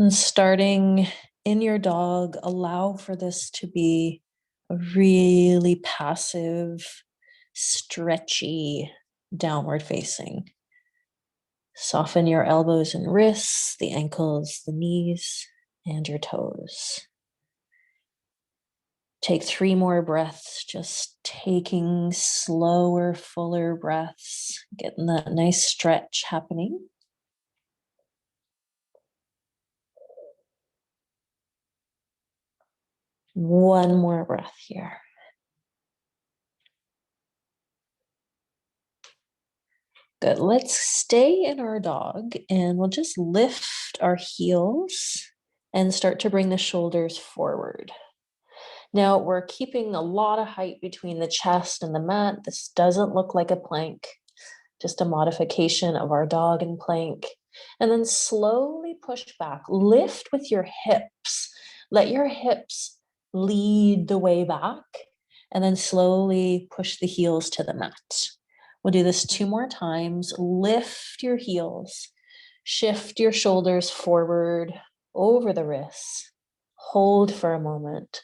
And starting in your dog, allow for this to be a really passive, stretchy downward facing. Soften your elbows and wrists, the ankles, the knees, and your toes. Take 3 more breaths, just taking slower, fuller breaths, getting that nice stretch happening. One more breath here. Good. Let's stay in our dog and we'll just lift our heels and start to bring the shoulders forward. Now we're keeping a lot of height between the chest and the mat. This doesn't look like a plank, just a modification of our dog and plank. And then slowly push back. Lift with your hips. Let your hips lead the way back and then slowly push the heels to the mat. We'll do this 2 more times. Lift your heels, shift your shoulders forward over the wrists, hold for a moment.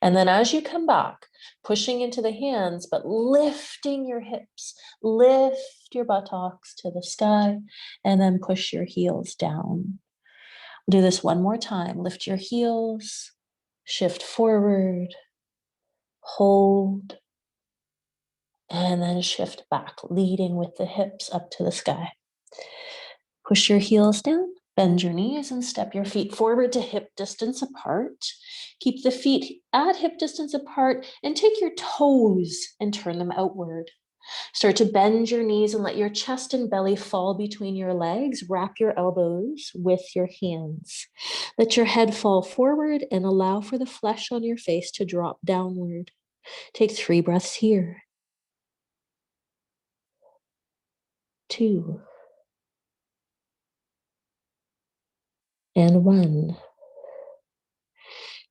And then as you come back, pushing into the hands, but lifting your hips, lift your buttocks to the sky, and then push your heels down. We'll do this 1 more time. Lift your heels, shift forward, hold, and then shift back, leading with the hips up to the sky. Push your heels down, bend your knees and step your feet forward to hip distance apart. Keep the feet at hip distance apart and take your toes and turn them outward. Start to bend your knees and let your chest and belly fall between your legs. Wrap your elbows with your hands. Let your head fall forward and allow for the flesh on your face to drop downward. Take 3 breaths here. 2 and 1.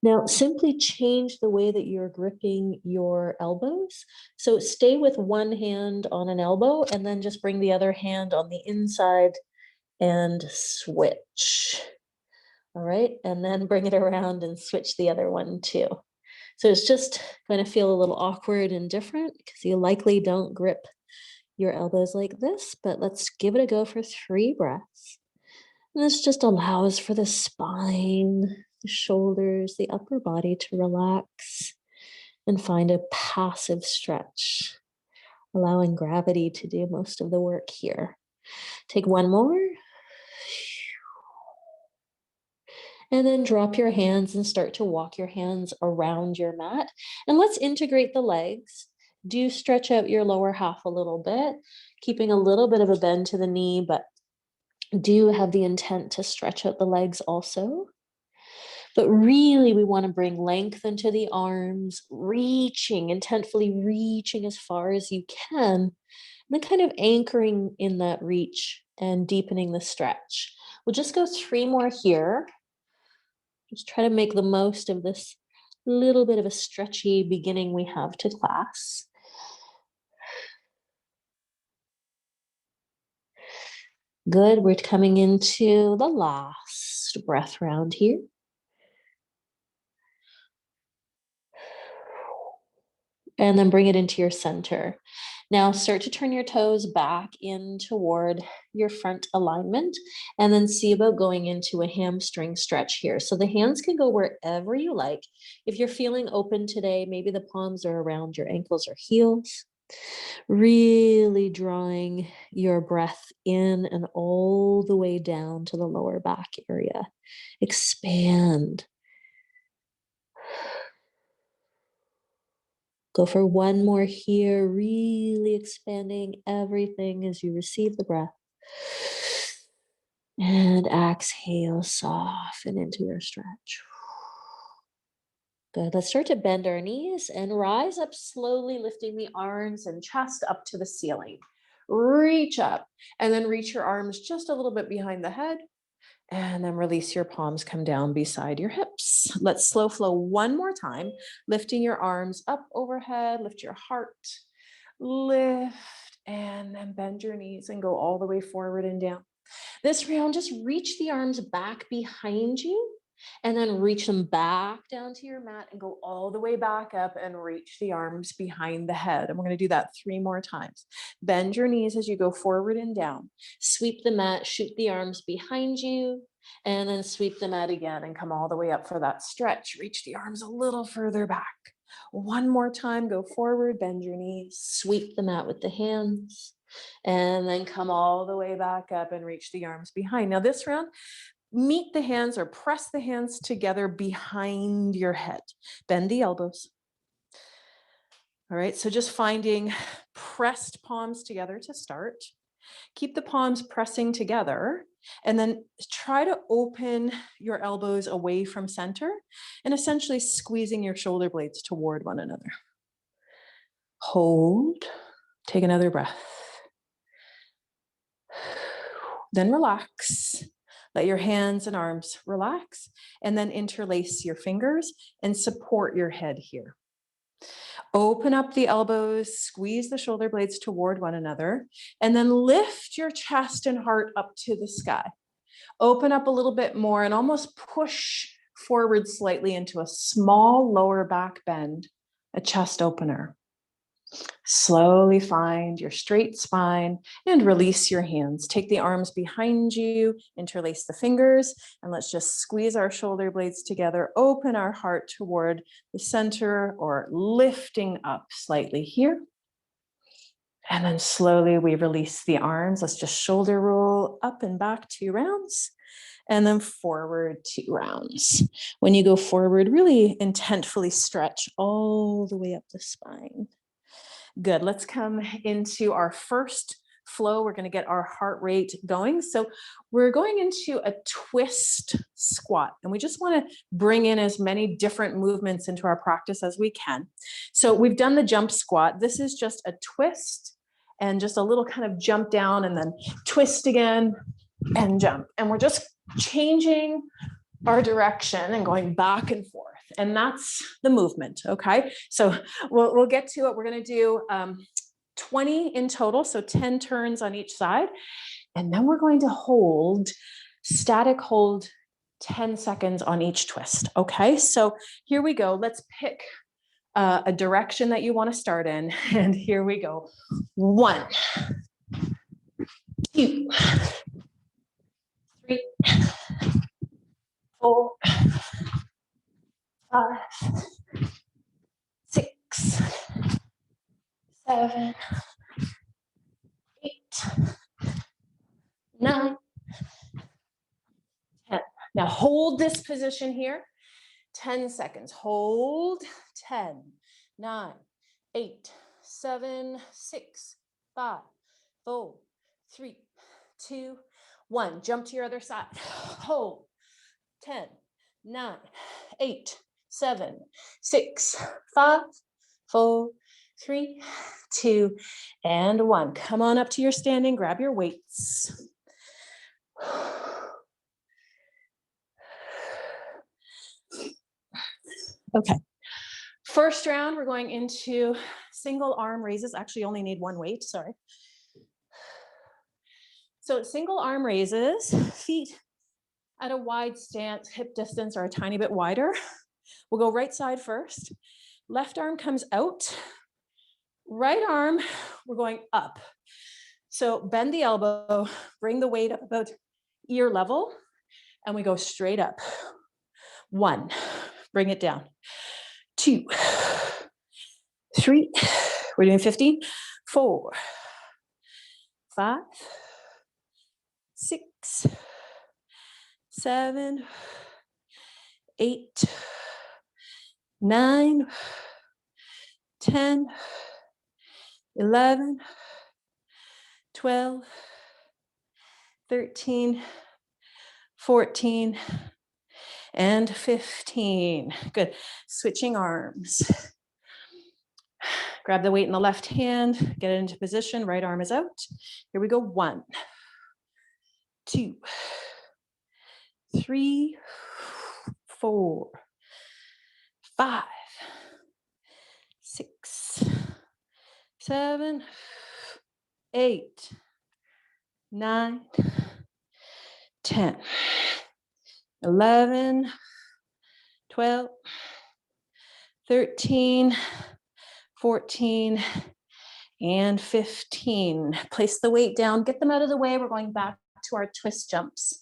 Now, simply change the way that you're gripping your elbows. So stay with one hand on an elbow and then just bring the other hand on the inside and switch. All right, and then bring it around and switch the other one too. So it's just going to feel a little awkward and different because you likely don't grip your elbows like this, but let's give it a go for 3 breaths. And this just allows for the spine, the shoulders, the upper body to relax and find a passive stretch, allowing gravity to do most of the work here. Take 1 more. And then drop your hands and start to walk your hands around your mat. And let's integrate the legs. Do stretch out your lower half a little bit, keeping a little bit of a bend to the knee, but do have the intent to stretch out the legs also. But really, we want to bring length into the arms, reaching, intentfully reaching as far as you can, and then kind of anchoring in that reach and deepening the stretch. We'll just go 3 more here. Just try to make the most of this little bit of a stretchy beginning we have to class. Good, we're coming into the last breath round here. And then bring it into your center. Now start to turn your toes back in toward your front alignment and then see about going into a hamstring stretch here. So the hands can go wherever you like. If you're feeling open today, maybe the palms are around your ankles or heels. Really drawing your breath in and all the way down to the lower back area. Expand. Go for 1 more here, really expanding everything as you receive the breath. And exhale, soften into your stretch. Good. Let's start to bend our knees and rise up slowly, lifting the arms and chest up to the ceiling. Reach up and then reach your arms just a little bit behind the head. And then release your palms, come down beside your hips. Let's slow flow 1 more time, lifting your arms up overhead, lift your heart, lift, and then bend your knees and go all the way forward and down. This round, just reach the arms back behind you and then reach them back down to your mat and go all the way back up and reach the arms behind the head. And we're going to do that 3 more times. Bend your knees as you go forward and down. Sweep the mat, shoot the arms behind you, and then sweep the mat again and come all the way up for that stretch. Reach the arms a little further back. 1 more time, go forward, bend your knees, sweep the mat with the hands, and then come all the way back up and reach the arms behind. Now this round, meet the hands or press the hands together behind your head. Bend the elbows. All right, so just finding pressed palms together to start. Keep the palms pressing together and then try to open your elbows away from center and essentially squeezing your shoulder blades toward one another. Hold, take another breath. Then relax. Let your hands and arms relax and then interlace your fingers and support your head here. Open up the elbows, squeeze the shoulder blades toward one another, and then lift your chest and heart up to the sky. Open up a little bit more and almost push forward slightly into a small lower back bend, a chest opener. Slowly find your straight spine and release your hands. Take the arms behind you, interlace the fingers, and let's just squeeze our shoulder blades together. Open our heart toward the center or lifting up slightly here. And then slowly we release the arms. Let's just shoulder roll up and back 2 rounds. And then forward 2 rounds. When you go forward, really intentfully stretch all the way up the spine. Good, let's come into our first flow. We're gonna get our heart rate going. So we're going into a twist squat, and we just wanna bring in as many different movements into our practice as we can. So we've done the jump squat. This is just a twist and just a little kind of jump down and then twist again and jump. And we're just changing our direction and going back and forth. And that's the movement, okay? So we'll get to it. We're gonna do 20 in total, so 10 turns on each side. And then we're going to hold, static hold 10 seconds on each twist, okay? So here we go. Let's pick a direction that you wanna start in. And here we go. 1, 2, 3, 4, 5, 6, 7, 8, 9, 10. Now hold this position here. 10 seconds. Hold. 10, 9, 8, 7, 6, 5, 4, 3, 2, 1. Jump to your other side. Hold. 10, 9, 8, 7, 6, 5, 4, 3, 2, and 1. Come on up to your standing. Grab your weights. Okay. First round, we're going into single arm raises. Actually, you only need 1 weight, sorry. So single arm raises, feet at a wide stance, hip distance or a tiny bit wider. We'll go right side first. Left arm comes out. Right arm, we're going up. So bend the elbow, bring the weight up about ear level, and we go straight up. 1, bring it down. 2, 3, we're doing 15, 4, 5, 6, 7, 8, 9, 10, 11, 12, 13, 14, and 15. Good. Switching arms. Grab the weight in the left hand, get it into position, right arm is out. Here we go. 1, 2, 3, 4, 5, 6, 7, 8, 9, 10, 11, 12, 13, 14, and 15. Place the weight down, get them out of the way. We're going back to our twist jumps.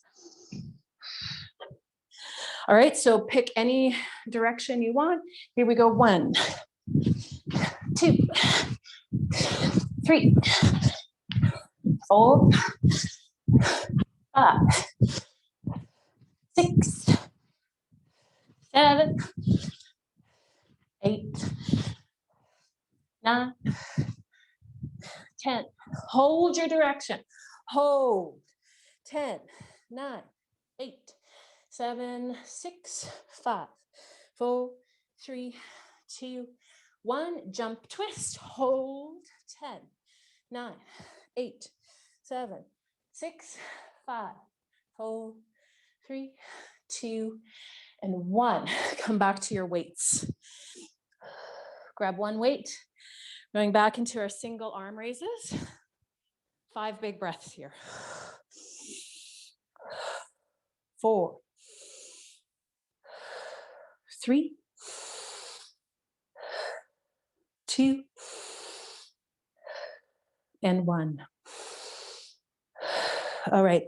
All right, so pick any direction you want. Here we go. 1, 2, 3, 4, 5, 6, 7, 8, 9, 10. Hold your direction. Hold. 10, 9, 8, 7, 6, 5, 4, 3, 2, 1. Jump, twist, hold. 10, 9, 8, 7, 6, 5, 4, 3, 2, and 1. Come back to your weights. Grab one weight. Going back into our single arm raises. 5 big breaths here. 4, 3, 2, and 1. All right,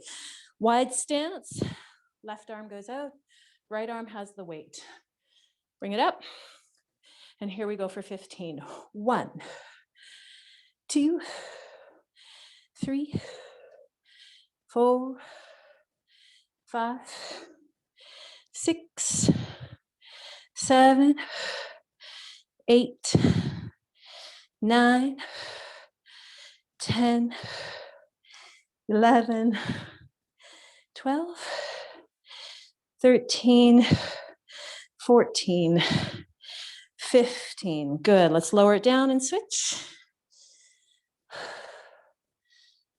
wide stance. Left arm goes out. Right arm has the weight. Bring it up. And here we go for 15. 1, 2, 3, 4, 5, 6, 7, 8, 9, 10, 11, 12, 13, 14, 15. Good. Let's lower it down and switch.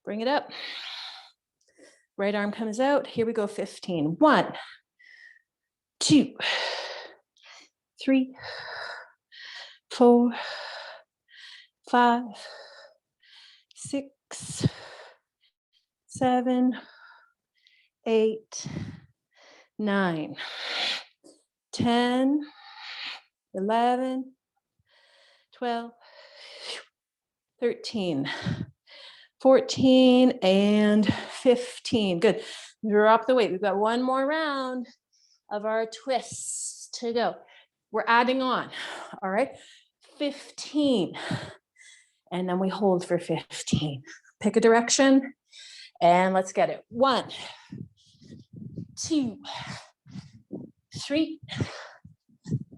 Bring it up. Right arm comes out. Here we go. 15. 1, 2, 3, 4, 5, 6, 7, 8, 9, 10, 11, 12, 13, 14, and 15. Good. Drop the weight. We've got one more round of our twists to go. We're adding on. All right. 15. And then we hold for 15. Pick a direction and let's get it. 1, 2, 3,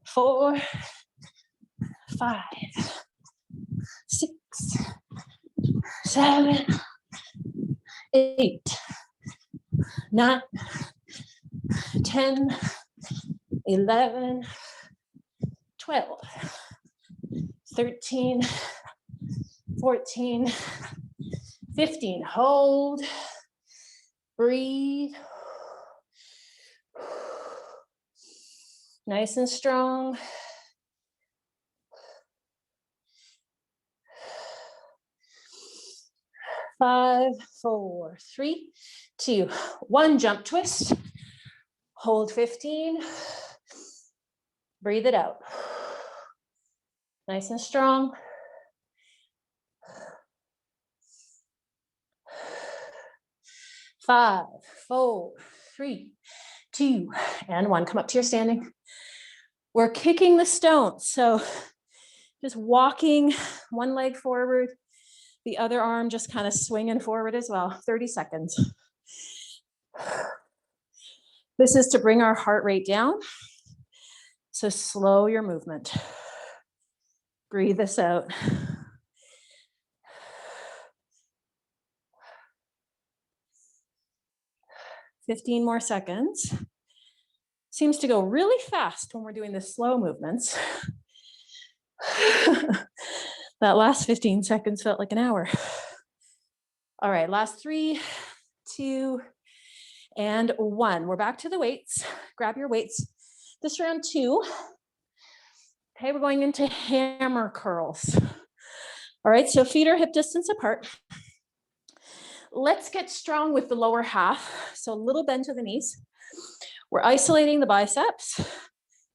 4, 5, 6, 7, 8, 9, 10, 11, 12, 13, 14, 15. Hold, breathe. Nice and strong. Five, 4, 3, 2, 1. Jump twist. Hold 15. Breathe it out. Nice and strong. 5, 4, 3, 2, and 1. Come up to your standing. We're kicking the stones. So just walking one leg forward, the other arm just kind of swinging forward as well. 30 seconds. This is to bring our heart rate down. So slow your movement. Breathe this out. "15 more seconds." Seems to go really fast when we're doing the slow movements. That last 15 seconds felt like an hour. All right, last 3, 2, and 1. We're back to the weights. Grab your weights. This round 2. Okay, we're going into hammer curls. All right, so feet are hip distance apart. Let's get strong with the lower half. So a little bend to the knees. We're isolating the biceps.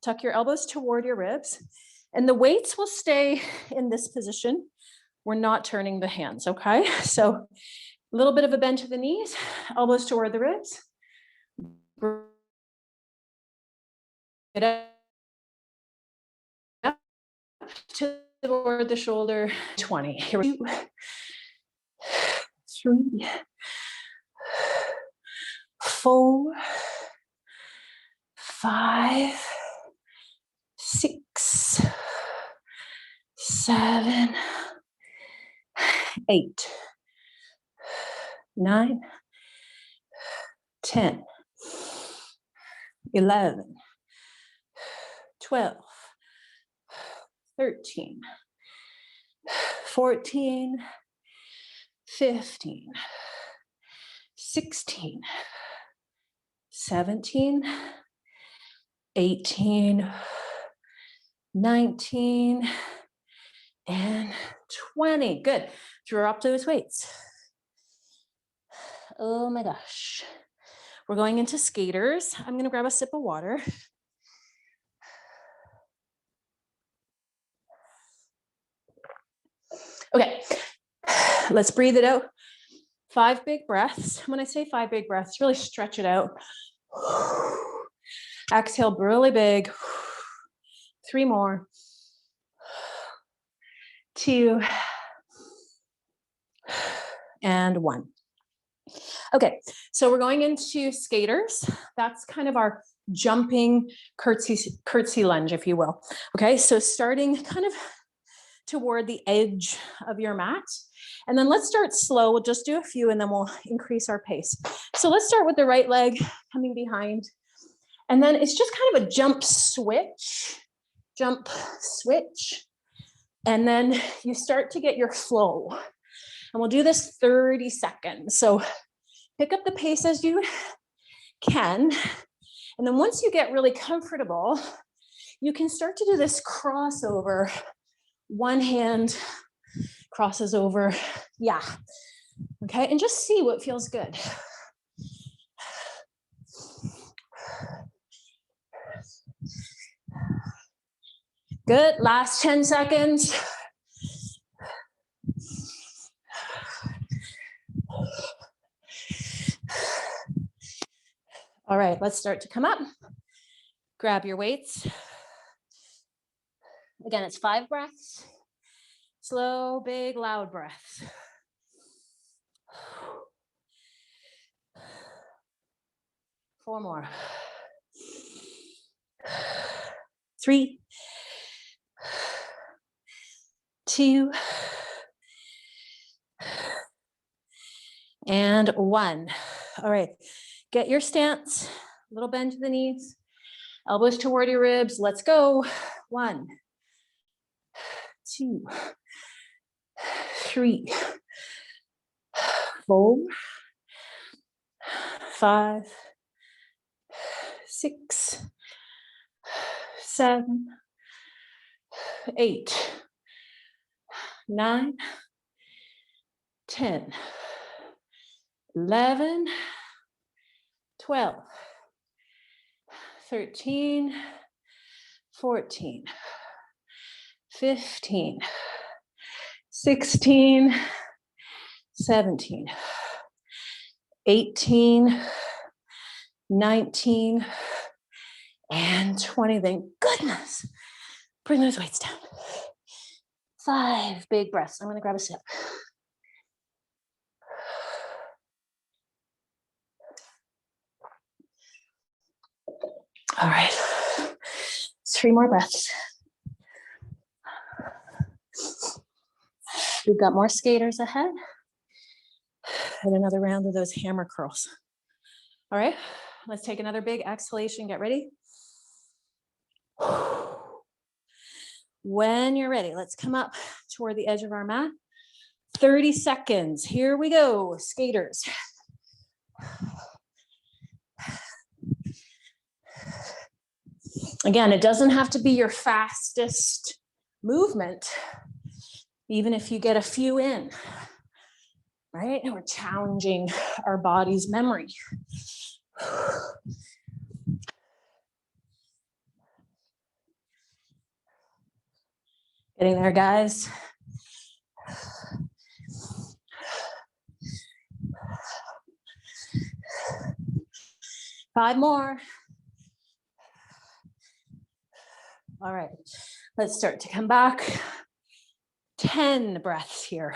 Tuck your elbows toward your ribs. And the weights will stay in this position. We're not turning the hands, okay? So a little bit of a bend to the knees, elbows toward the ribs. Get up toward the shoulder, 20. Here we go. 3, 4, 5, 6, 7, 8, 9, 10, 11, 12, 13, 14, 15, 16, 17, 18, 19, and 20. Good. Drop those weights. Oh my gosh. We're going into skaters. I'm going to grab a sip of water. Okay. Let's breathe it out. 5 big breaths. When I say 5 big breaths, really stretch it out. Exhale really big. 3 more. 2 and 1. Okay, so we're going into skaters. That's kind of our jumping curtsy lunge, if you will. Okay, so starting kind of toward the edge of your mat. And then let's start slow. We'll just do a few and then we'll increase our pace. So let's start with the right leg coming behind. And then it's just kind of a jump, switch. And then you start to get your flow. And we'll do this 30 seconds. So pick up the pace as you can. And then once you get really comfortable, you can start to do this crossover. One hand crosses over. Yeah. Okay. And just see what feels good. Good. Last 10 seconds. All right, let's start to come up. Grab your weights. Again, it's 5 breaths. Slow, big, loud breaths. 4 more. 3, 2, and 1. All right, get your stance, a little bend to the knees, elbows toward your ribs. Let's go. 1, 2, 3, 4, 5, 6, 7, 8, 9, 10, 11, 12, 13, 14, 15, 16, 17, 18, 19, and 20. Thank goodness. Bring those weights down. 5 big breaths. I'm going to grab a sip. All right. 3 more breaths. We've got more skaters ahead. And another round of those hammer curls. All right. Let's take another big exhalation. Get ready. When you're ready, let's come up toward the edge of our mat. 30 seconds. Here we go, skaters. Again, it doesn't have to be your fastest movement, even if you get a few in. right? And we're challenging our body's memory. Getting there, guys. Five more. All right, let's start to come back. 10 breaths here.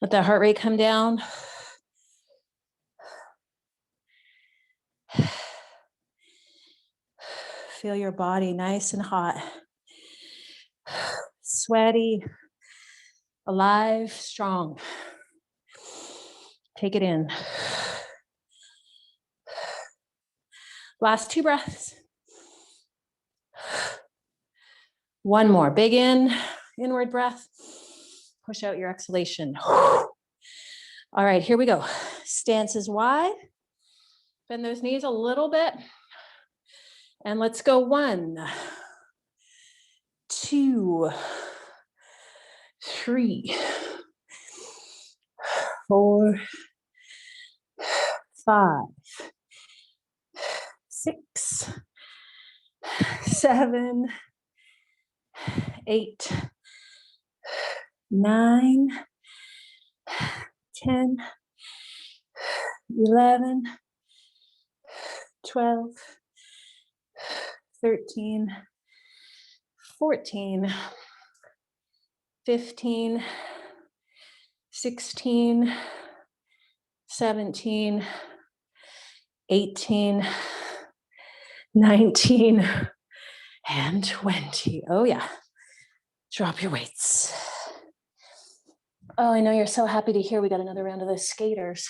Let that heart rate come down. Feel your body nice and hot, sweaty, alive, strong. Take it in. Last 2 breaths. One more. Big inward breath. Push out your exhalation. All right, here we go. Stance is wide. Bend those knees a little bit. And let's go 1, 2, 3, 4, 5, 6, 7, 8, 9, 10, 11, 12, 13, 14, 15, 16, 17, 18, 19, and 20. Oh yeah. Drop your weights. Oh, I know you're so happy to hear we got another round of those skaters.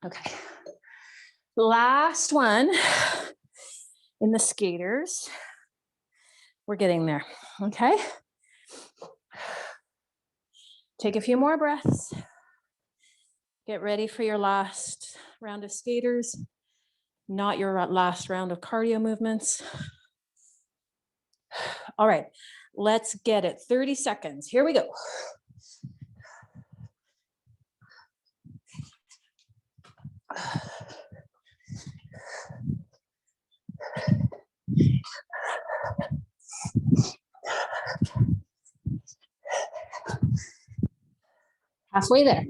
Okay. Last one in the skaters. We're getting there. Okay. Take a few more breaths. Get ready for your last round of skaters, not your last round of cardio movements. All right, let's get it. 30 seconds. Here we go. Halfway there.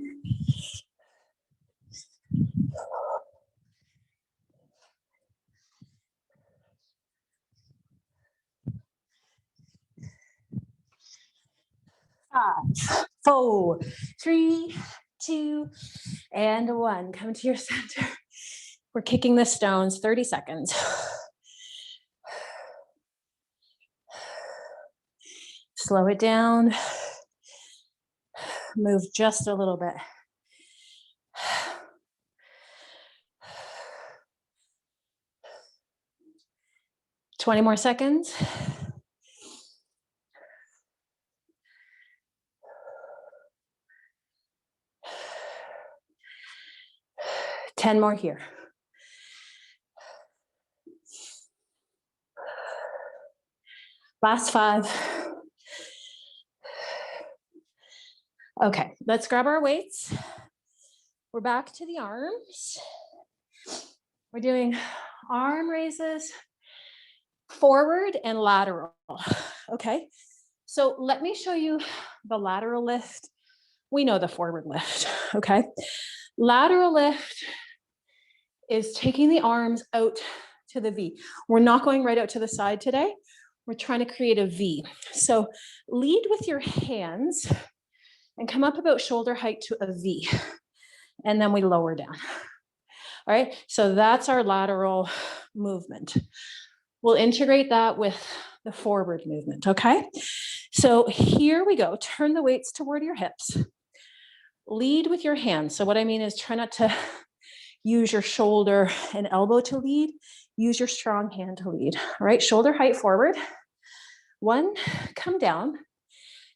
Five, 4, 3, 2, and 1. Come to your center. We're kicking the stones. 30 seconds. Slow it down. Move just a little bit. Twenty more seconds. Ten more here. Last 5. Okay, let's grab our weights. We're back to the arms. We're doing arm raises, forward and lateral. Okay, so let me show you the lateral lift. We know the forward lift, okay? Lateral lift is taking the arms out to the V. We're not going right out to the side today. We're trying to create a V. So lead with your hands and come up about shoulder height to a V. And then we lower down. All right, so that's our lateral movement. We'll integrate that with the forward movement, okay? So here we go. Turn the weights toward your hips. Lead with your hands. So what I mean is try not to use your shoulder and elbow to lead. Use your strong hand to lead. All right, shoulder height forward. 1, come down,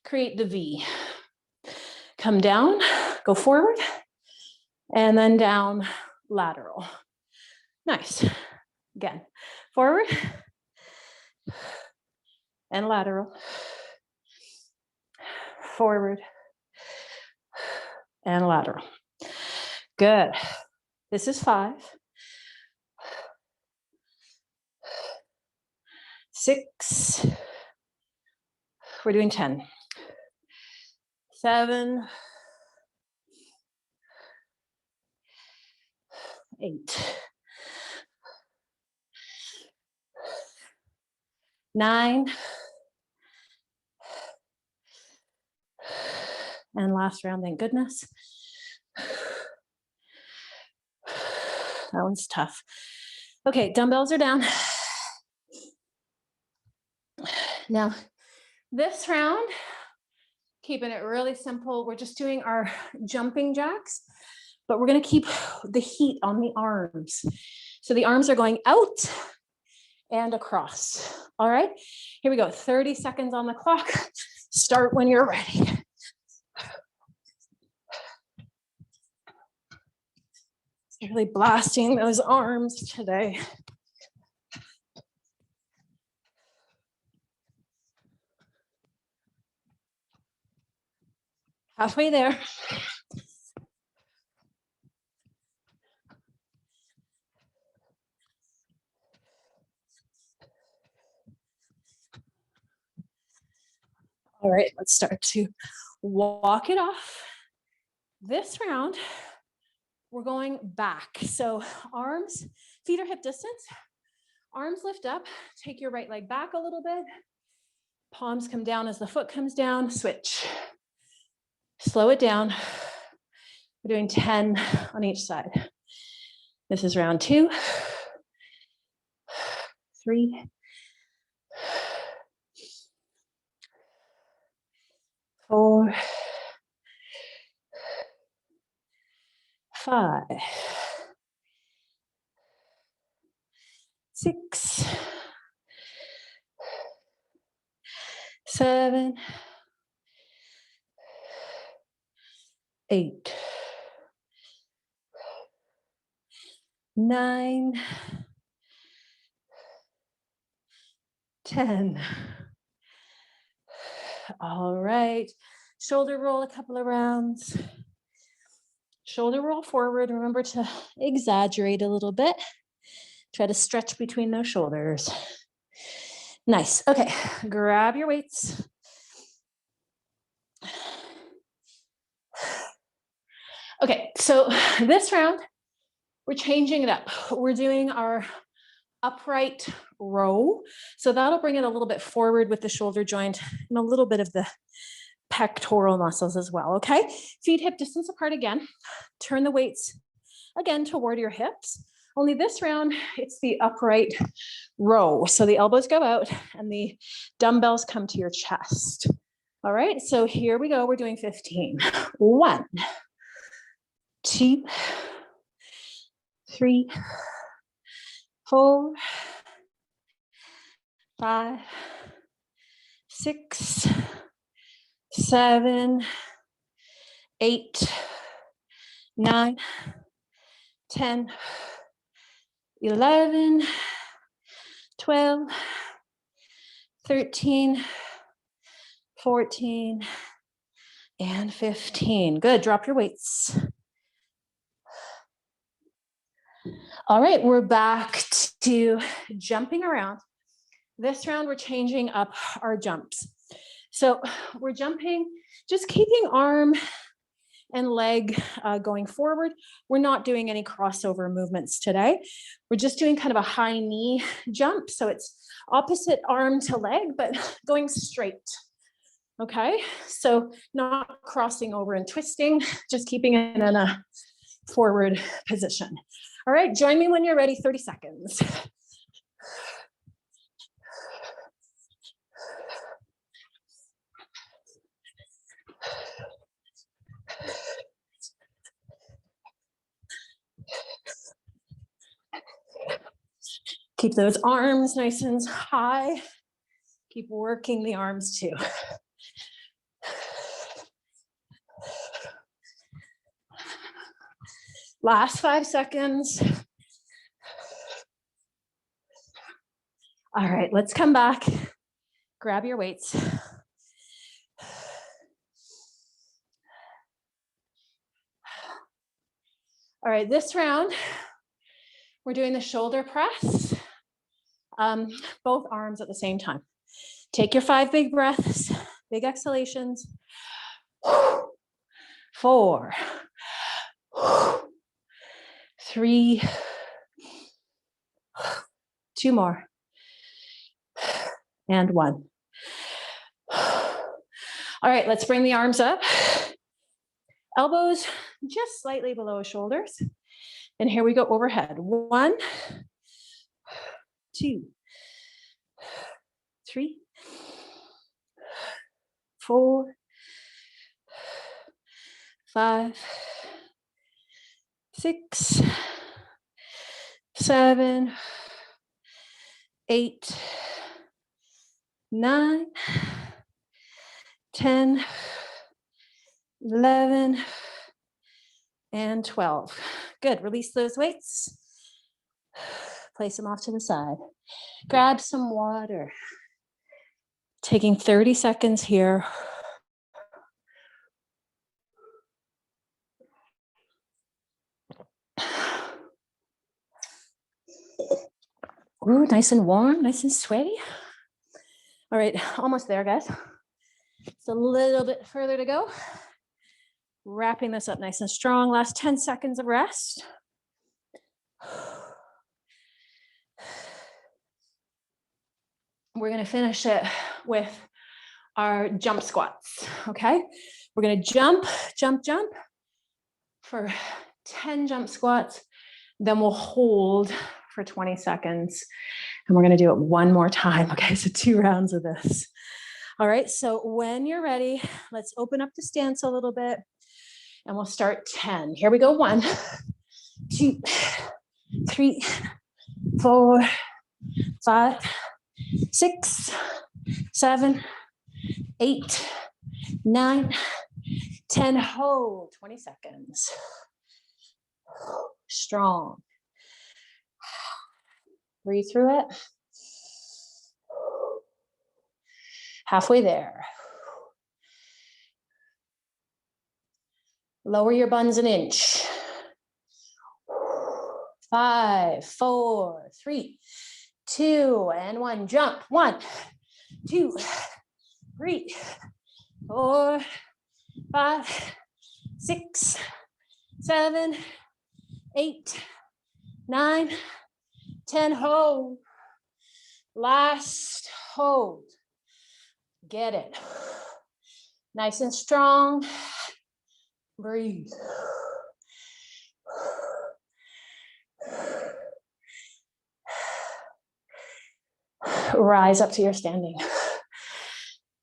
create the V. Come down, go forward, and then down, lateral. Nice. Again, forward and lateral. Forward and lateral. Good. This is 5. 6. We're doing 10. 7. 8. 9. And last round, thank goodness. That one's tough. Okay, dumbbells are down. Now, this round, keeping it really simple, we're just doing our jumping jacks, but we're gonna keep the heat on the arms. So the arms are going out and across. All right, here we go. 30 seconds on the clock. Start when you're ready. Really blasting those arms today. Halfway there. All right, let's start to walk it off. This round, we're going back. So arms, feet are hip distance. Arms lift up, take your right leg back a little bit. Palms come down as the foot comes down, switch. Slow it down. We're doing 10 on each side. This is round 2, 3, 4, 5, 6, 7, 8, 9, 10. All right, shoulder roll a couple of rounds. Shoulder roll forward. Remember to exaggerate a little bit. Try to stretch between those shoulders. Nice. Okay, grab your weights. Okay, so this round, we're changing it up. We're doing our upright row. So that'll bring it a little bit forward with the shoulder joint and a little bit of the pectoral muscles as well, okay? Feet hip distance apart again. Turn the weights again toward your hips. Only this round, it's the upright row. So the elbows go out and the dumbbells come to your chest. All right, so here we go. We're doing 15. 1, 2, 3, 4, 5, 6, 7, 8, 9, 10, 11, 12, 13, 14, and 15. Good, drop your weights. All right, we're back to jumping around. This round, we're changing up our jumps. So we're jumping, just keeping arm and leg going forward. We're not doing any crossover movements today. We're just doing kind of a high knee jump. So it's opposite arm to leg, but going straight. Okay, so not crossing over and twisting, just keeping it in a forward position. All right, join me when you're ready, 30 seconds. Keep those arms nice and high. Keep working the arms too. Last 5 seconds. All right, let's come back. Grab your weights. All right, this round, we're doing the shoulder press, both arms at the same time. Take your 5 big breaths, big exhalations. 4, 3, 2 more, and 1. All right, let's bring the arms up. Elbows just slightly below shoulders. And here we go overhead. 1, 2, 3, 4, 5, 6, 7, 8, 9, 10, 11, and 12. Good, release those weights. Place them off to the side. Grab some water. Taking 30 seconds here. Ooh, nice and warm, nice and sweaty. All right, almost there, guys. It's a little bit further to go. Wrapping this up nice and strong. Last 10 seconds of rest. We're gonna finish it with our jump squats, okay? We're gonna jump, jump, jump for 10 jump squats. Then we'll hold for 20 seconds. And we're gonna do it one more time, okay? So 2 rounds of this. All right, so when you're ready, let's open up the stance a little bit and we'll start 10. Here we go, 1, 2, 3, 4, 5, 6, 7, 8, 9, 10, hold, 20 seconds. Strong. Breathe through it. Halfway there. Lower your buns an inch. 5, 4, 3, 2, and 1. Jump. 1, 2, 3, 4, 5, 6, 7, 8, 9, 10. Hold. Last hold. Get it. Nice and strong. Breathe. Rise up to your standing.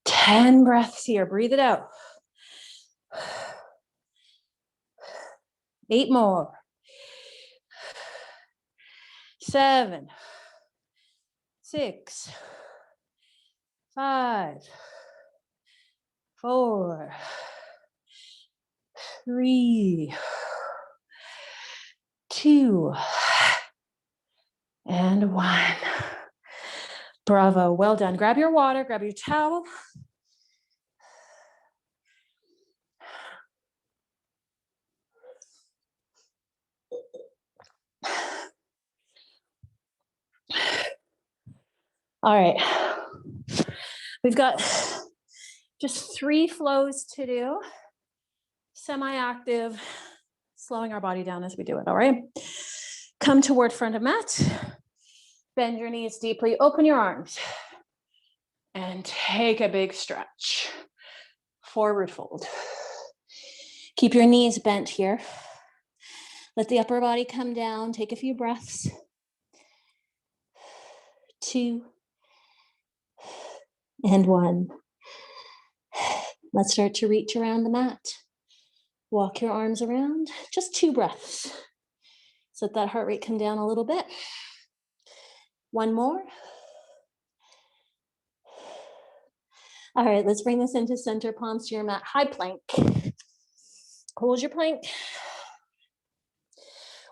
10 breaths here. Breathe it out. 8 more. 7, 6, 5, 4, 3, 2, and 1. Bravo, well done. Grab your water, grab your towel. All right, we've got just 3 flows to do. Semi-active, slowing our body down as we do it, all right? Come toward front of mat. Bend your knees deeply, open your arms, and take a big stretch. Forward fold. Keep your knees bent here. Let the upper body come down. Take a few breaths. 2, and 1. Let's start to reach around the mat. Walk your arms around. Just 2 breaths. So let that heart rate come down a little bit. 1 more. All right, let's bring this into center, palms to your mat. High plank. Hold your plank.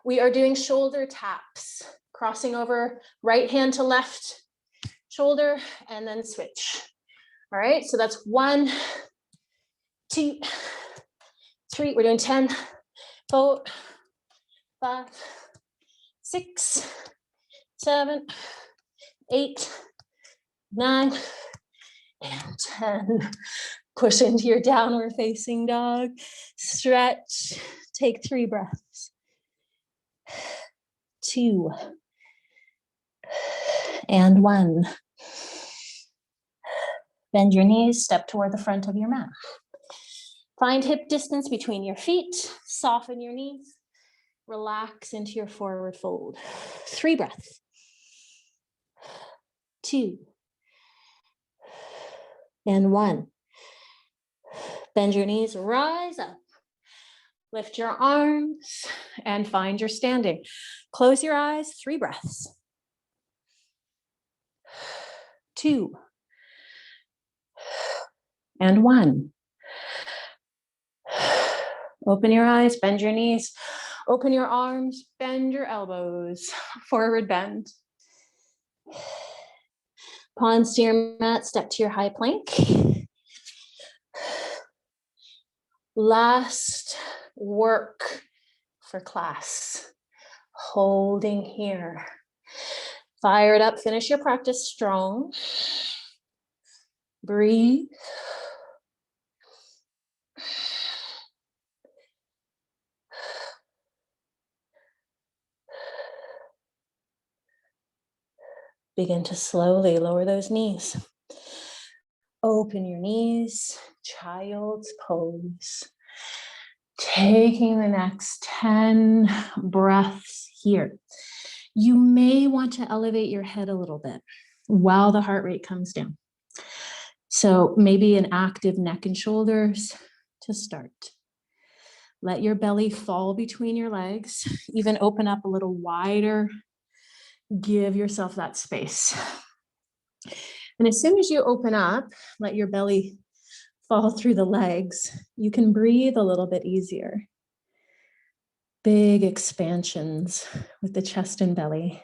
We are doing shoulder taps, crossing over right hand to left, shoulder, and then switch. All right, so that's 1, 2, 3. We're doing 10, 4, 5, 6, 7, 8, 9, and 10. Push into your downward facing dog. Stretch. Take 3 breaths. 2 and 1. Bend your knees, step toward the front of your mat. Find hip distance between your feet. Soften your knees. Relax into your forward fold. 3 breaths. 2 and 1. Bend your knees, rise up. Lift your arms and find your standing. Close your eyes, 3 breaths. 2 and 1. Open your eyes, bend your knees, open your arms, bend your elbows, forward bend. Palms to your mat, step to your high plank. Last work for class. Holding here. Fire it up, finish your practice strong. Breathe. Begin to slowly lower those knees. Open your knees, child's pose. Taking the next 10 breaths here. You may want to elevate your head a little bit while the heart rate comes down. So maybe an active neck and shoulders to start. Let your belly fall between your legs, even open up a little wider. Give yourself that space. And as soon as you open up, let your belly fall through the legs, you can breathe a little bit easier. Big expansions with the chest and belly.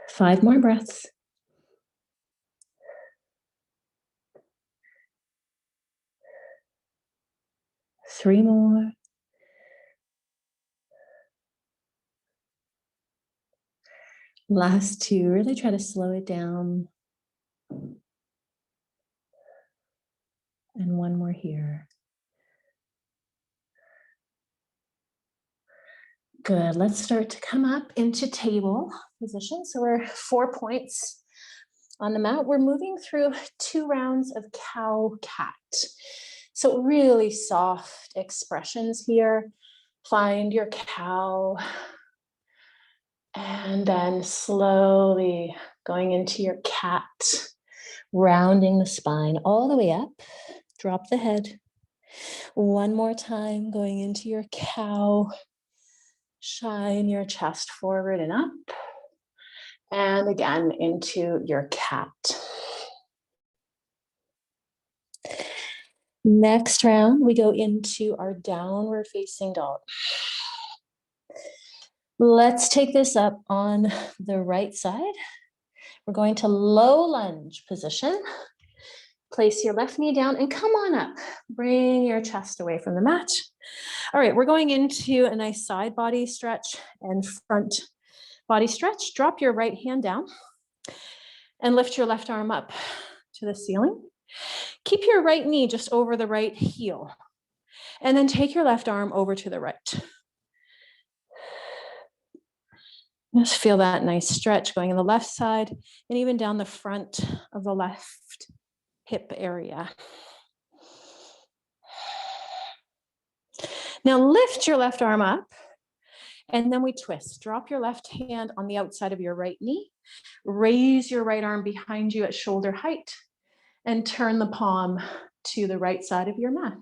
5 more breaths. 3 more. Last 2, really try to slow it down. And 1 more here. Good, let's start to come up into table position. So we're 4 points on the mat. We're moving through 2 rounds of cow cat. So really soft expressions here. Find your cow. And then slowly going into your cat, rounding the spine all the way up. Drop the head. 1 more time, going into your cow. Shine your chest forward and up. And again, into your cat. Next round, we go into our downward facing dog. Let's take this up on the right side. We're going to low lunge position. Place your left knee down and come on up. Bring your chest away from the mat. All right, we're going into a nice side body stretch and front body stretch. Drop your right hand down and lift your left arm up to the ceiling. Keep your right knee just over the right heel. And then take your left arm over to the right. Just feel that nice stretch going on the left side and even down the front of the left hip area. Now lift your left arm up and then we twist. Drop your left hand on the outside of your right knee. Raise your right arm behind you at shoulder height and turn the palm to the right side of your mat.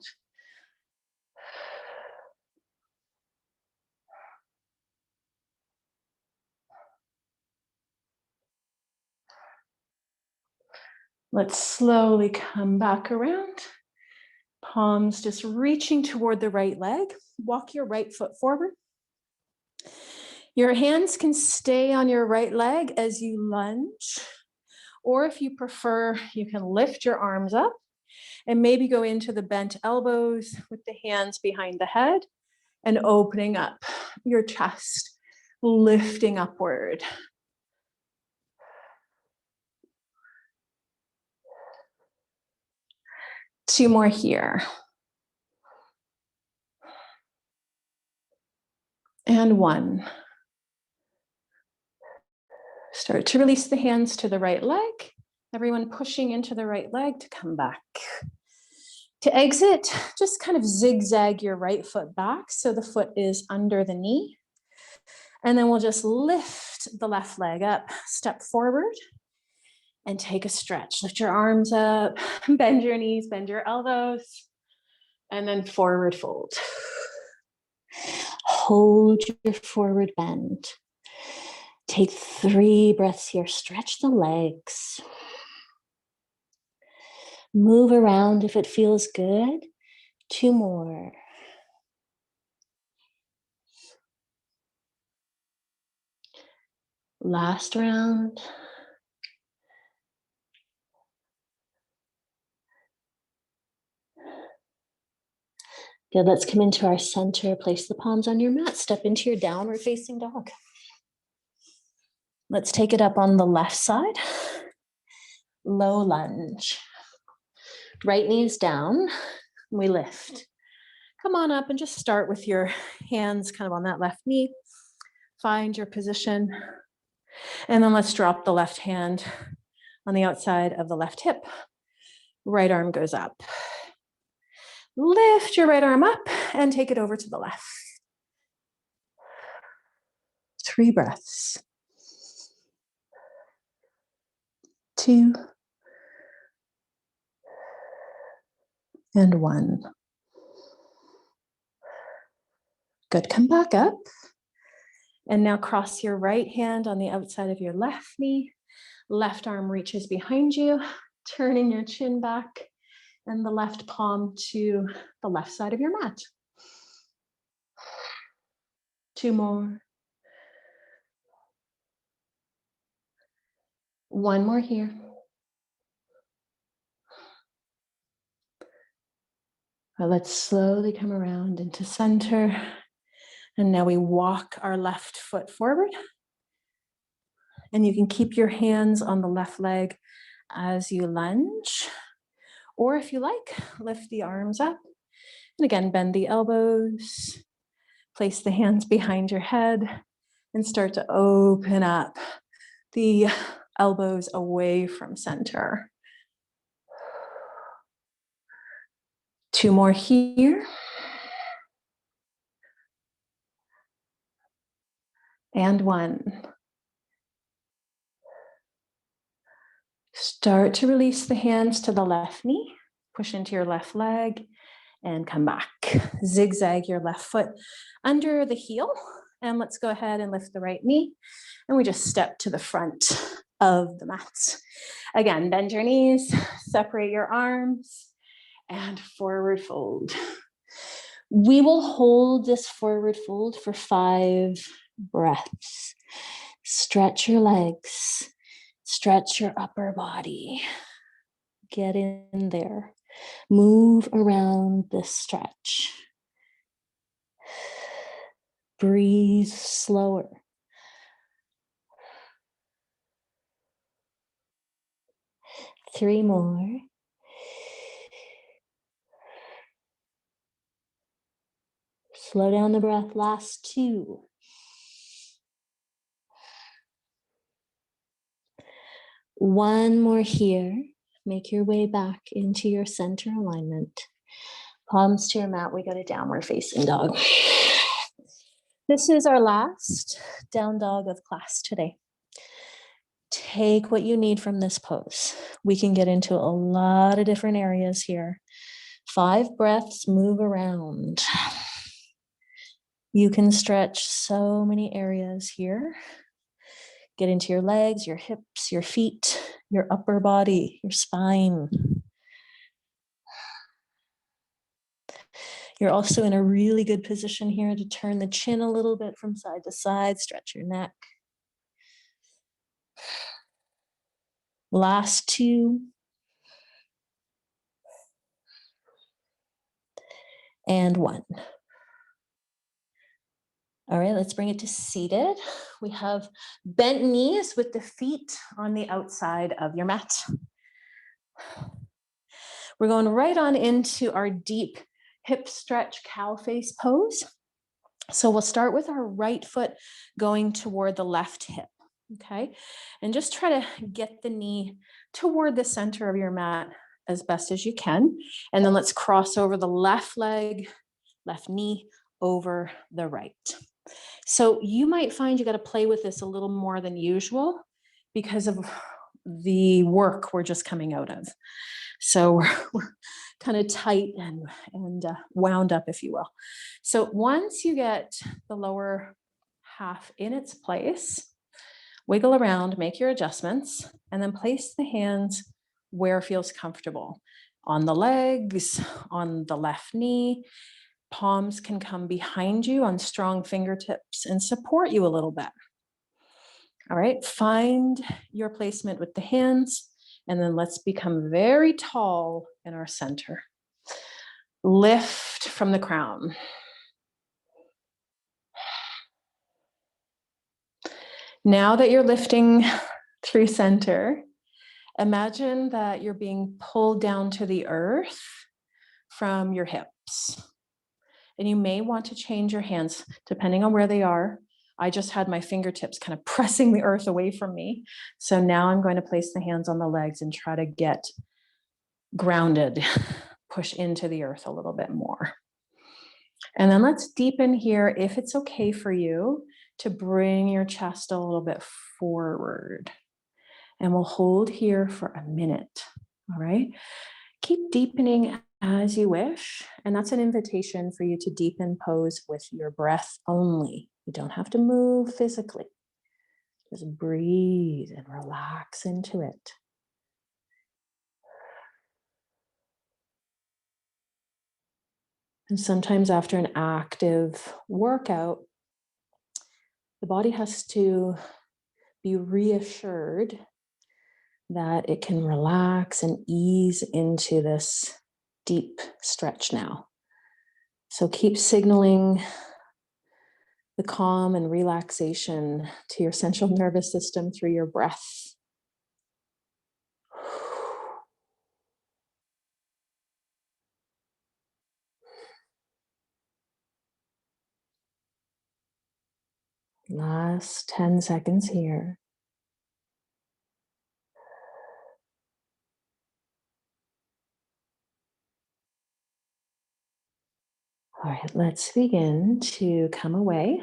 Let's slowly come back around. Palms just reaching toward the right leg. Walk your right foot forward. Your hands can stay on your right leg as you lunge, or if you prefer, you can lift your arms up and maybe go into the bent elbows with the hands behind the head and opening up your chest, lifting upward. Two more here. And one. Start to release the hands to the right leg. Everyone pushing into the right leg to come back. To exit, just kind of zigzag your right foot back so the foot is under the knee. And then we'll just lift the left leg up, step forward, and take a stretch. Lift your arms up, bend your knees, bend your elbows, and then forward fold. Hold your forward bend. Take 3 breaths here. Stretch the legs. Move around if it feels good. 2 more. Last round. Good, let's come into our center. Place the palms on your mat. Step into your downward facing dog. Let's take it up on the left side. Low lunge. Right knee is down. We lift. Come on up and just start with your hands kind of on that left knee. Find your position. And then let's drop the left hand on the outside of the left hip. Right arm goes up. Lift your right arm up and take it over to the left. 3 breaths. 2 and 1. Good, come back up. And now cross your right hand on the outside of your left knee. Left arm reaches behind you, turning your chin back and the left palm to the left side of your mat. 2 more. 1 more here. Let's slowly come around into center. And now we walk our left foot forward. And you can keep your hands on the left leg as you lunge. Or if you like, lift the arms up. And again, bend the elbows. Place the hands behind your head and start to open up the elbows away from center. 2 more here. And 1. Start to release the hands to the left knee. Push into your left leg and come back. Zigzag your left foot under the heel. And let's go ahead and lift the right knee. And we just step to the front of the mat. Again, bend your knees, separate your arms, and forward fold. We will hold this forward fold for 5 breaths. Stretch your legs, stretch your upper body. Get in there. Move around this stretch. Breathe slower. Three more. Slow down the breath, last 2. One more here. Make your way back into your center alignment. Palms to your mat, we go to downward facing dog. This is our last down dog of class today. Take what you need from this pose. We can get into a lot of different areas here. 5 breaths, move around. You can stretch so many areas here. Get into your legs, your hips, your feet, your upper body, your spine. You're also in a really good position here to turn the chin a little bit from side to side, stretch your neck. Last two. And one. All right, let's bring it to seated. We have bent knees with the feet on the outside of your mat. We're going right on into our deep hip stretch cow face pose. So we'll start with our right foot going toward the left hip, okay? And just try to get the knee toward the center of your mat as best as you can. And then let's cross over the left leg, left knee over the right. So you might find you got to play with this a little more than usual because of the work we're just coming out of. So we're kind of tight and wound up, if you will. So once you get the lower half in its place, wiggle around, make your adjustments, and then place the hands where feels comfortable. On the legs, on the left knee. Palms can come behind you on strong fingertips and support you a little bit. All right, find your placement with the hands, and then let's become very tall in our center. Lift from the crown. Now that you're lifting through center, imagine that you're being pulled down to the earth from your hips. And you may want to change your hands depending on where they are. I just had my fingertips kind of pressing the earth away from me. So now I'm going to place the hands on the legs and try to get grounded, push into the earth a little bit more. And then let's deepen here, if it's okay for you, to bring your chest a little bit forward. And we'll hold here for a minute, all right? Keep deepening as you wish. And that's an invitation for you to deepen pose with your breath only. You don't have to move physically. Just breathe and relax into it. And sometimes after an active workout, the body has to be reassured that it can relax and ease into this deep stretch now. So keep signaling the calm and relaxation to your central nervous system through your breath. Last 10 seconds here. All right, let's begin to come away.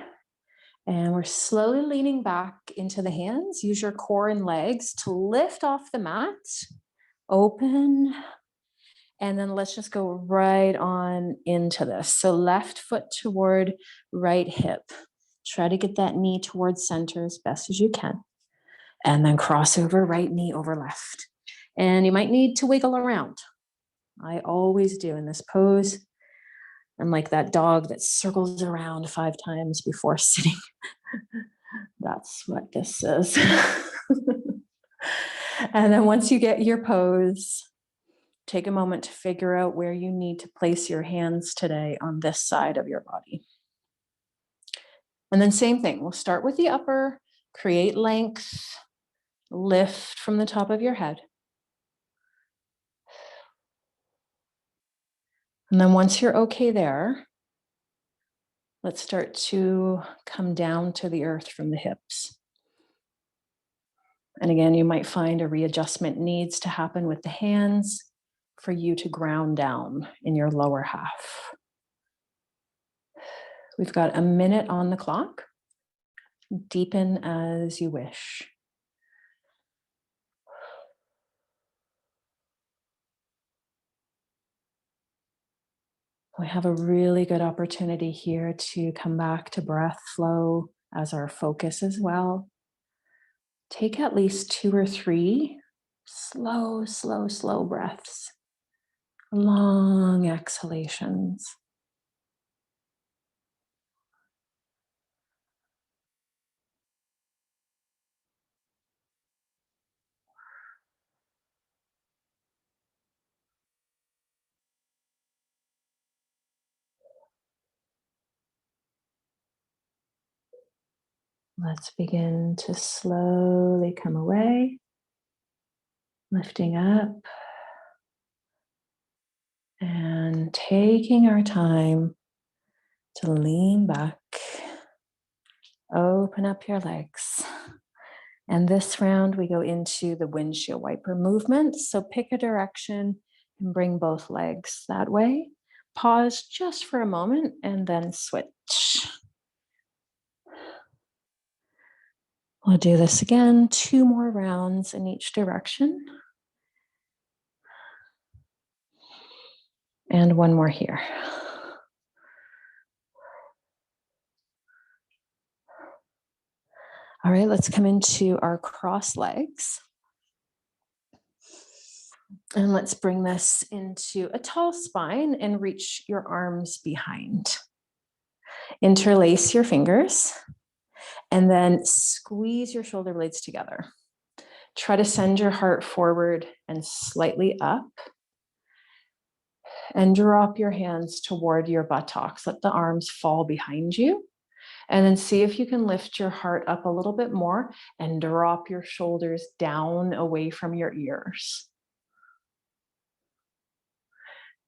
And we're slowly leaning back into the hands. Use your core and legs to lift off the mat. Open. And then let's just go right on into this. So left foot toward right hip. Try to get that knee towards center as best as you can. And then cross over, right knee over left. And you might need to wiggle around. I always do in this pose. I'm like that dog that circles around 5 times before sitting. That's what this is. And then once you get your pose, take a moment to figure out where you need to place your hands today on this side of your body. And then same thing, we'll start with the upper, create length, lift from the top of your head. And then once you're okay there, let's start to come down to the earth from the hips. And again, you might find a readjustment needs to happen with the hands for you to ground down in your lower half. We've got a minute on the clock. Deepen as you wish. We have a really good opportunity here to come back to breath flow as our focus as well. Take at least 2 or 3 slow, slow, slow breaths. Long exhalations. Let's begin to slowly come away, lifting up and taking our time to lean back, open up your legs. And this round we go into the windshield wiper movement. So pick a direction and bring both legs that way. Pause just for a moment and then switch. We'll do this again, 2 more rounds in each direction. And 1 more here. All right, let's come into our cross legs. And let's bring this into a tall spine and reach your arms behind. Interlace your fingers and then squeeze your shoulder blades together. Try to send your heart forward and slightly up. And drop your hands toward your buttocks. Let the arms fall behind you. And then see if you can lift your heart up a little bit more and drop your shoulders down away from your ears.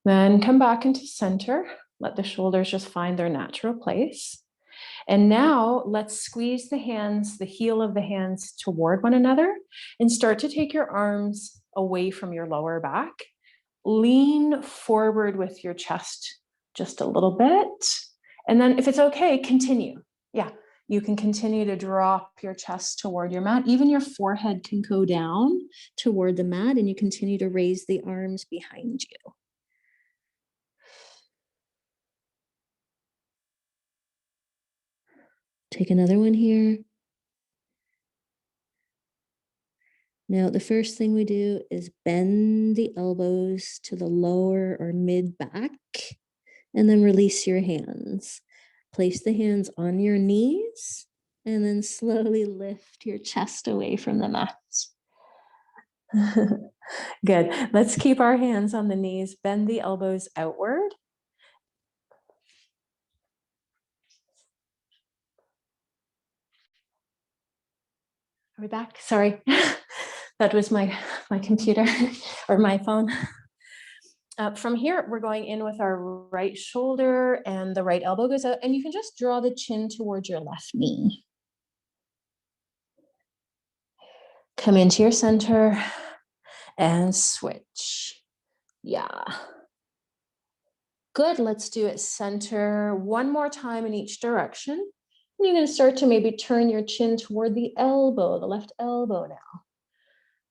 Then come back into center. Let the shoulders just find their natural place. And now let's squeeze the hands, the heel of the hands toward one another and start to take your arms away from your lower back. Lean forward with your chest just a little bit. And then if it's okay, continue. Yeah, you can continue to drop your chest toward your mat. Even your forehead can go down toward the mat and you continue to raise the arms behind you. Take another one here. Now, the first thing we do is bend the elbows to the lower or mid back, and then release your hands. Place the hands on your knees, and then slowly lift your chest away from the mat. Good. Let's keep our hands on the knees, bend the elbows outward. Are we back? Sorry. That was my computer or my phone. From here, we're going in with our right shoulder and the right elbow goes out, and you can just draw the chin towards your left knee. Come into your center and switch. Yeah. Good. Let's do it center 1 more time in each direction. And you're going to start to maybe turn your chin toward the elbow, the left elbow now.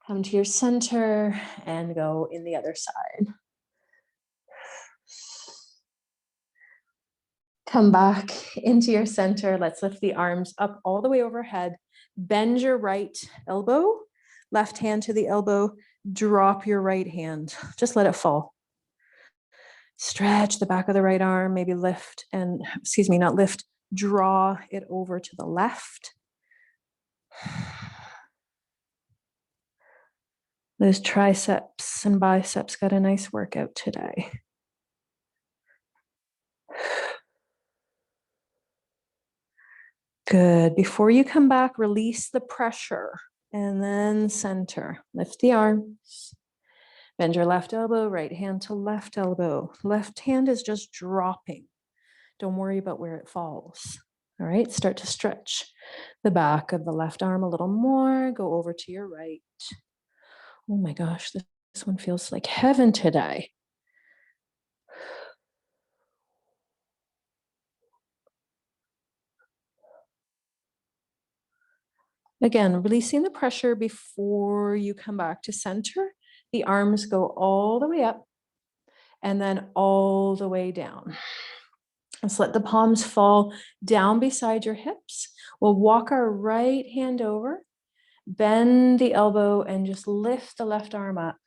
Come to your center and go in the other side. Come back into your center. Let's lift the arms up all the way overhead. Bend your right elbow, left hand to the elbow, drop your right hand. Just let it fall. Stretch the back of the right arm, maybe lift and, not lift, draw it over to the left. Those triceps and biceps got a nice workout today. Good. Before you come back, release the pressure and then center. Lift the arms. Bend your left elbow, right hand to left elbow. Left hand is just dropping. Don't worry about where it falls. All right, start to stretch the back of the left arm a little more. Go over to your right. Oh my gosh, this one feels like heaven today. Again, releasing the pressure before you come back to center. The arms go all the way up and then all the way down. Let's let the palms fall down beside your hips. We'll walk our right hand over, bend the elbow, and just lift the left arm up.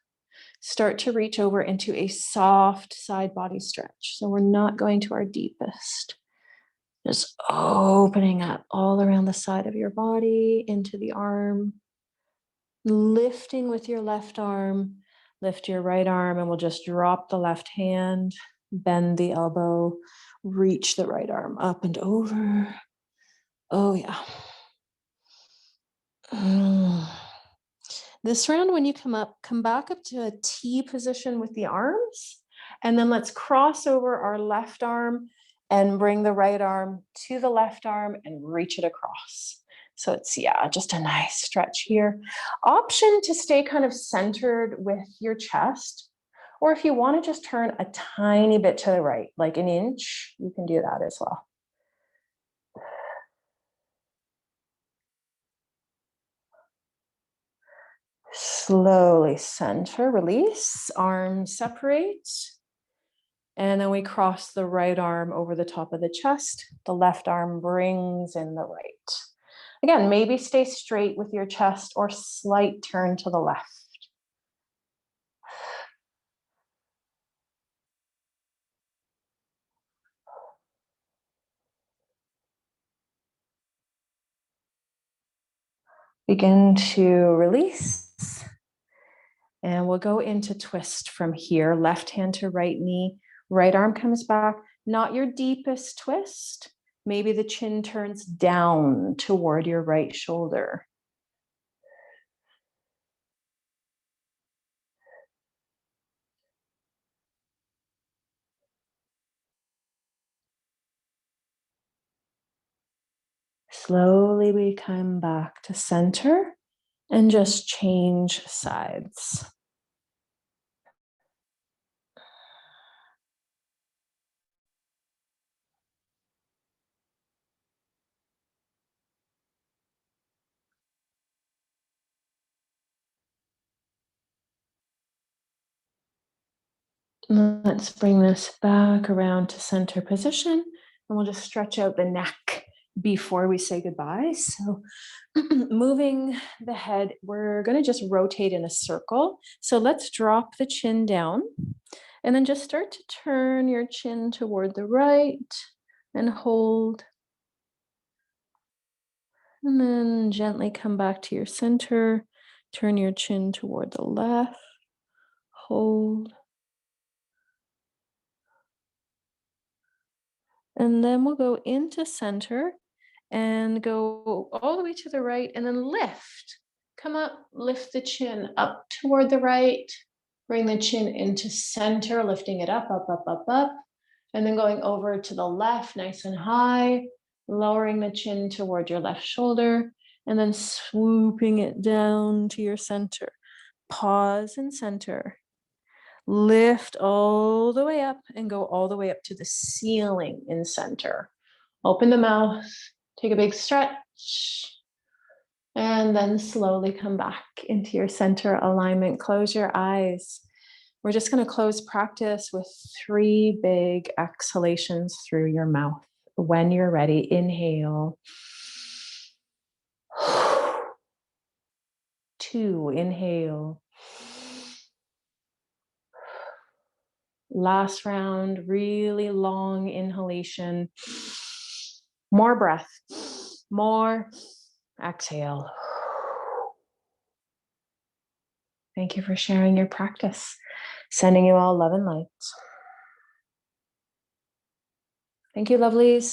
Start to reach over into a soft side body stretch. So we're not going to our deepest. Just opening up all around the side of your body, into the arm. Lifting with your left arm, lift your right arm, and we'll just drop the left hand, bend the elbow, reach the right arm up and over. Oh yeah. This round, when you come up, come back up to a T position with the arms, and then let's cross over our left arm and bring the right arm to the left arm and reach it across. So it's, yeah, just a nice stretch here. Option to stay kind of centered with your chest, or if you want to just turn a tiny bit to the right, like an inch, you can do that as well. Slowly center, release, arms separate. And then we cross the right arm over the top of the chest. The left arm brings in the right. Again, maybe stay straight with your chest or slight turn to the left. Begin to release. And we'll go into twist from here. Left hand to right knee. Right arm comes back. Not your deepest twist. Maybe the chin turns down toward your right shoulder. Slowly we come back to center and just change sides. Let's bring this back around to center position, and we'll just stretch out the neck before we say goodbye. So moving the head, we're going to just rotate in a circle. So let's drop the chin down and then just start to turn your chin toward the right and hold. And then gently come back to your center. Turn your chin toward the left. Hold. And then we'll go into center and go all the way to the right and then lift. Come up, lift the chin up toward the right. Bring the chin into center, lifting it up, up, up, up, up. And then going over to the left, nice and high, lowering the chin toward your left shoulder, and then swooping it down to your center. Pause and center. Lift all the way up and go all the way up to the ceiling in center. Open the mouth, take a big stretch, and then slowly come back into your center alignment. Close your eyes. We're just going to close practice with 3 big exhalations through your mouth. When you're ready, inhale. 2, inhale. Last round, really long inhalation. More breath, more. Exhale. Thank you for sharing your practice. Sending you all love and light. Thank you, lovelies.